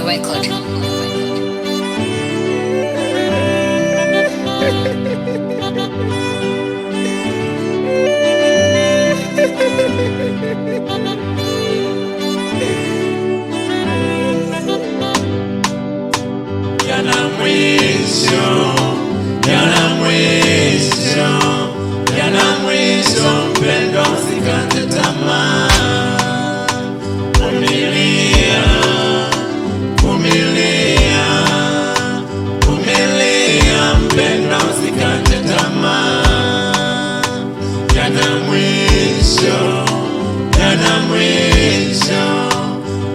Homeboy Record. Yana mwisho, yana mwisho, yana mwisho, mpendwa usikate tamaa. Vumilia, vumilia, vumilia, mpendwa usikate tamaa. Yana mwisho, yana mwisho,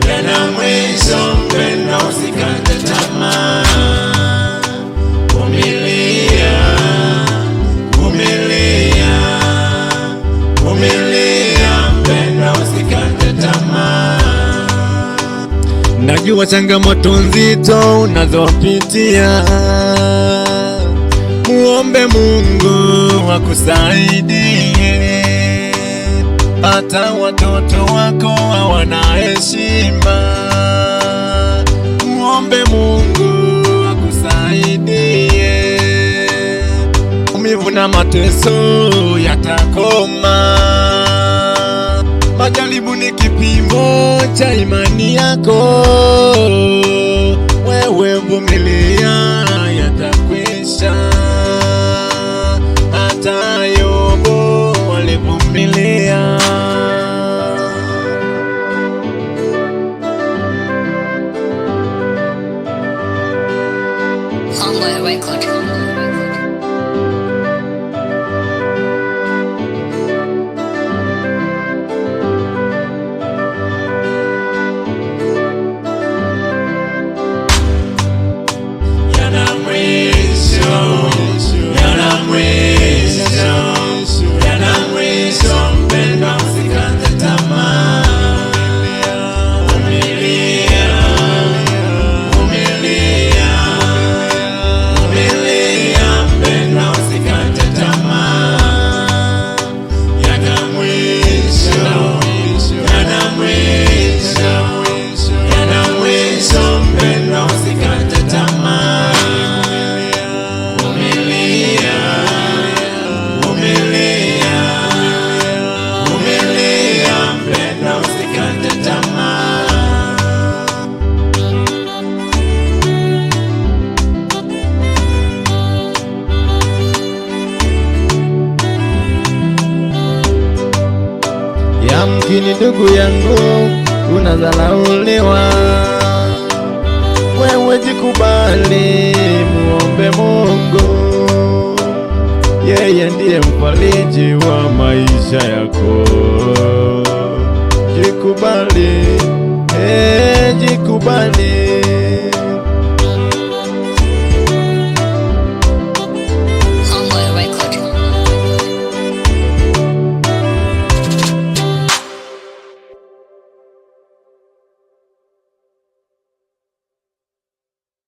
yana mwisho, mpendwa usikate tamaa. Vumilia, vumilia, vumilia, mpendwa usikate tamaa. Najua changamoto nzito unazopitia, muombe Mungu akusaidie. Hata watoto wako hawana heshima, muombe Mungu akusaidie. Umivu na mateso yatakoma, majaribu ni kipimo cha imani yako. Wewe vumilia, yatakwisha. Hata Yobu alivumilia. Homeboy Record. Yana mwisho, yana mwisho, yana mwisho, mpendwa usikate tamaa. Vumilia, vumilia, vumilia, mpendwa usikate tamaa. Yana mwisho, yana mwisho, yana mwisho, mpendwa usikate tamaa. Vumilia, vumilia, vumilia, mpendwa usikate tamaa. Yamkini ndugu yangu unadharauliwa, wewe jikubali, muombe Mungu. Yeye ndiye mfariji wa maisha yako. Jikubali, jikubali,